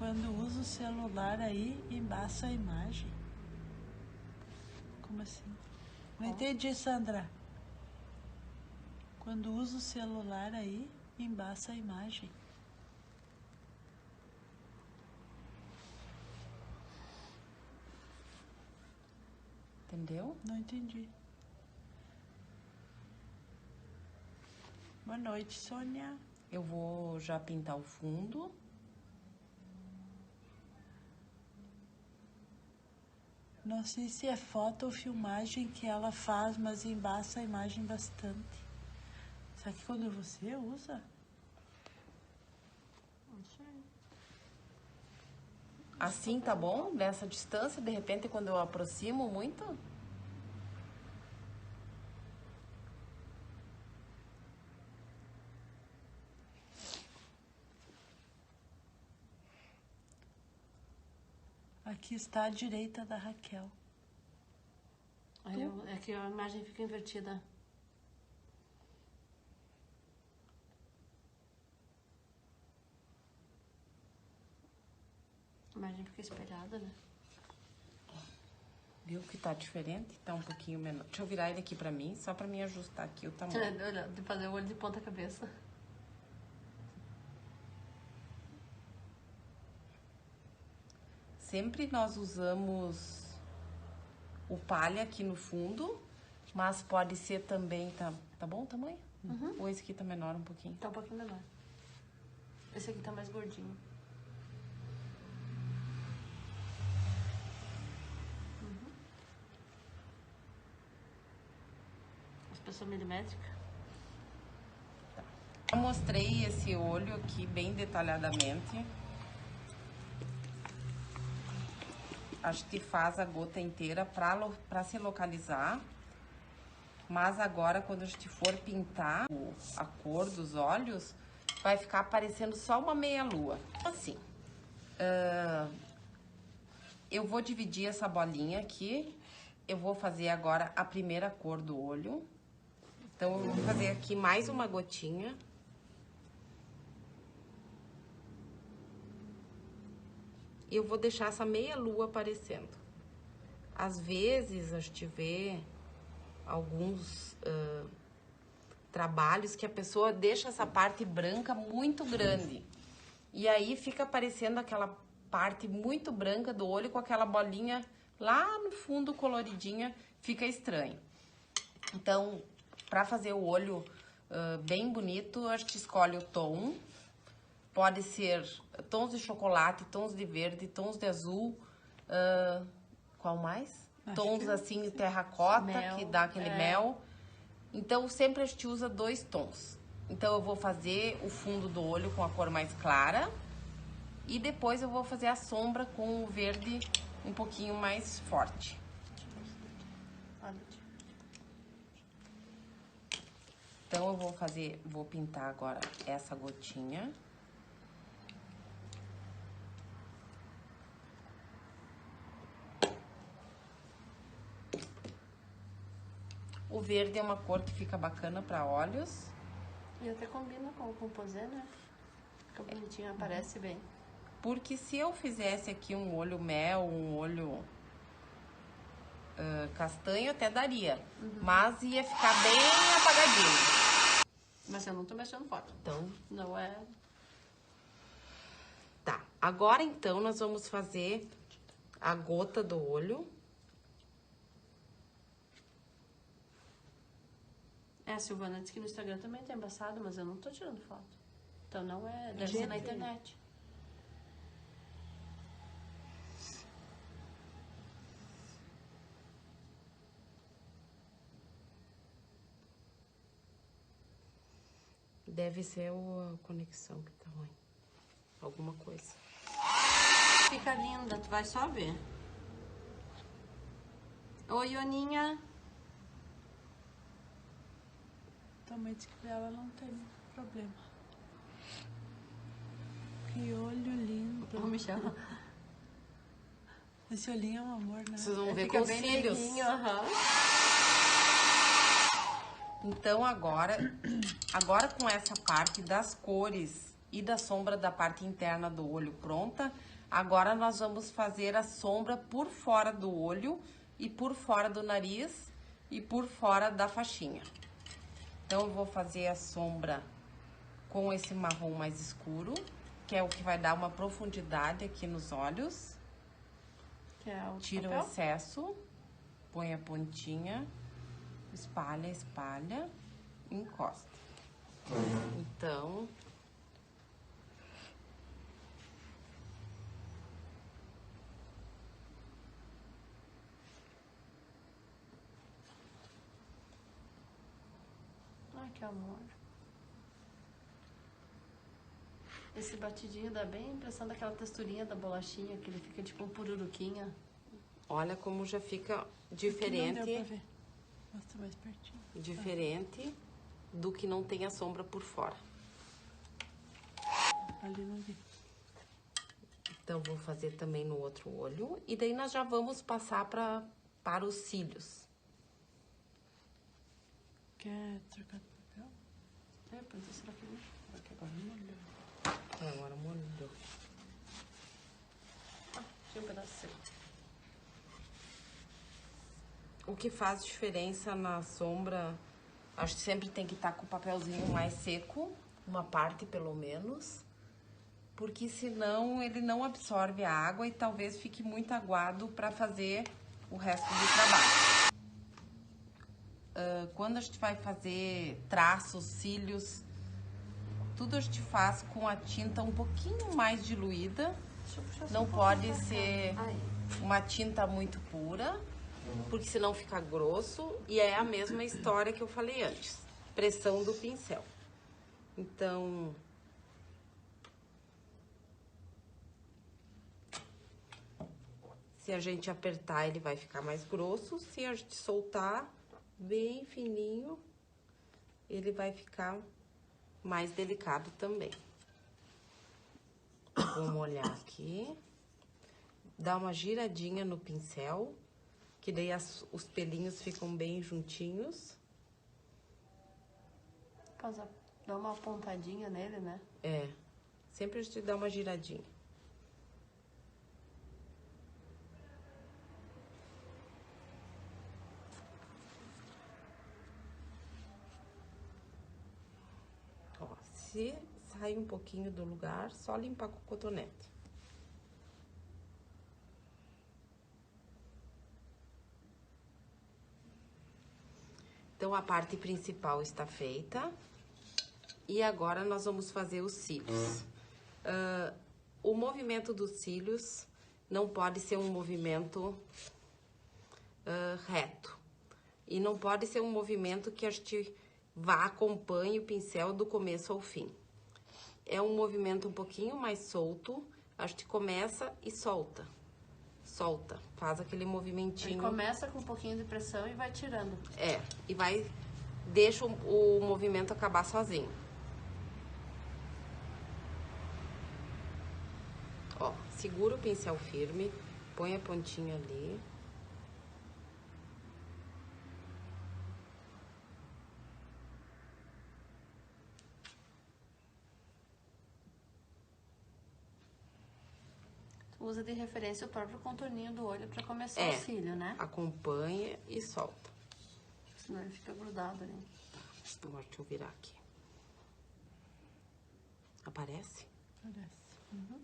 Quando usa o celular aí, embaça a imagem. Como assim? Não entendi, Sandra. Quando usa o celular aí, embaça a imagem. Entendeu? Não entendi. Boa noite, Sônia. Eu vou já pintar o fundo. Não sei se é foto ou filmagem que ela faz, mas embaça a imagem bastante. Será que quando você usa? Não sei. Assim tá bom? Nessa distância, de repente, quando eu aproximo muito? Aqui está a direita da Raquel. Aí é que a imagem fica invertida. A imagem fica espelhada, né? Viu que tá diferente? Tá um pouquinho menor. Deixa eu virar ele aqui pra mim, só pra mim ajustar aqui o tamanho. Olha, de fazer o olho de ponta cabeça. Sempre nós usamos o palha aqui no fundo, mas pode ser também, tá bom o tamanho? Uhum. Ou esse aqui tá menor um pouquinho? Tá um pouquinho menor. Esse aqui tá mais gordinho. Espessura milimétrica. Eu mostrei esse olho aqui bem detalhadamente. A gente faz a gota inteira pra se localizar. Mas agora, quando a gente for pintar a cor dos olhos, vai ficar aparecendo só uma meia-lua. Assim, eu vou dividir essa bolinha aqui. Eu vou fazer agora a primeira cor do olho. Então, eu vou fazer aqui mais uma gotinha. E eu vou deixar essa meia-lua aparecendo. Às vezes, a gente vê alguns trabalhos que a pessoa deixa essa parte branca muito grande. E aí, fica aparecendo aquela parte muito branca do olho com aquela bolinha lá no fundo coloridinha. Fica estranho. Então, para fazer o olho bem bonito, a gente escolhe o tom. Pode ser tons de chocolate, tons de verde, tons de azul. Qual mais? Tons assim, terracota, Mel, que dá aquele mel. Então, sempre a gente usa 2 tons. Então, eu vou fazer o fundo do olho com a cor mais clara. E depois eu vou fazer a sombra com o verde um pouquinho mais forte. Então, eu vou pintar agora essa gotinha. O verde é uma cor que fica bacana para olhos. E até combina com o composê, né? Fica bonitinho, aparece bem. Porque se eu fizesse aqui um olho mel, um olho castanho, até daria. Mas ia ficar bem apagadinho. Mas eu não tô mexendo forte. Então, Não é... tá. Agora, então, nós vamos fazer a gota do olho. A Silvana disse que no Instagram também tá embaçado, mas eu não tô tirando foto. Então não é... Deve ser na internet. Deve ser a conexão que tá ruim. Alguma coisa. Fica linda, tu vai só ver. Oi, Ioninha. Também disse que pra ela não tem problema. Que olho lindo. Não me chama. Esse olhinho é um amor, né? Vocês vão ver Fica com os bem cílios. neguinho, aham. Então, agora com essa parte das cores e da sombra da parte interna do olho pronta, Agora nós vamos fazer a sombra por fora do olho e por fora do nariz e por fora da faixinha. Então, eu vou fazer a sombra com esse marrom mais escuro, que é o que vai dar uma profundidade aqui nos olhos. Que é o Tira papel? o excesso, põe a pontinha, espalha, espalha, encosta. Então... Ai, que amor. Esse batidinho dá bem a impressão daquela texturinha da bolachinha, que ele fica tipo um pururuquinha. Olha como já fica Aqui não diferente, deu pra ver. Mostra mais pertinho. diferente do que não tem a sombra por fora. Ali não vi. Então, vou fazer também no outro olho. E daí, nós já vamos passar para os cílios. Quer trocar de papel? É, pois será que não? Porque agora não olhou. Agora, molhou. Ah, tinha um pedaço seco. O que faz diferença na sombra, acho que sempre tem que estar com o papelzinho mais seco, uma parte pelo menos, porque senão ele não absorve a água e talvez fique muito aguado para fazer o resto do trabalho. Quando a gente vai fazer traços, cílios, tudo a gente faz com a tinta um pouquinho mais diluída. Deixa eu puxar Não só um pode pouquinho pra cá. ser Aí. uma tinta muito pura, porque senão fica grosso. E é a mesma história que eu falei antes, pressão do pincel. Então, se a gente apertar, ele vai ficar mais grosso. Se a gente soltar bem fininho, ele vai ficar mais delicado também. Vou molhar aqui. Dá uma giradinha no pincel, que daí os pelinhos ficam bem juntinhos. Dá uma pontadinha nele, né? É, sempre a gente dá uma giradinha. Ó, se sai um pouquinho do lugar, só limpar com o cotonete. Então, a parte principal está feita. E agora, nós vamos fazer os cílios. O movimento dos cílios não pode ser um movimento reto. E não pode ser um movimento que a gente acompanhe o pincel do começo ao fim. É um movimento um pouquinho mais solto. A gente começa e solta. Solta, faz aquele movimentinho. Ele começa com um pouquinho de pressão e vai tirando. É, e deixa o movimento acabar sozinho. Ó, segura o pincel firme, põe a pontinha ali. Usa de referência o próprio contorninho do olho pra começar É. o cílio, né? Acompanha e solta. Senão ele fica grudado ali. Agora deixa eu virar aqui. Aparece? Parece. Uhum.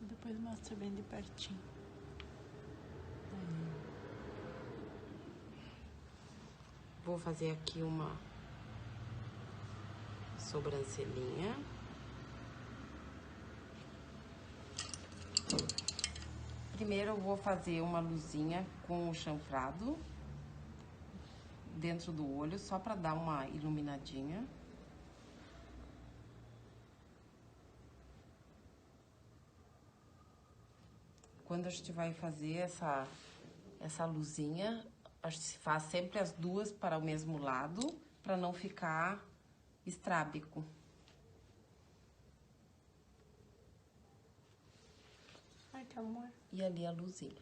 Depois mostra bem de pertinho. Vou fazer aqui uma sobrancelhinha. Primeiro eu vou fazer uma luzinha com o chanfrado dentro do olho, só pra dar uma iluminadinha. Quando a gente vai fazer essa luzinha, a gente faz sempre as duas para o mesmo lado, para não ficar estrábico. Ai, que amor. E ali a luzinha.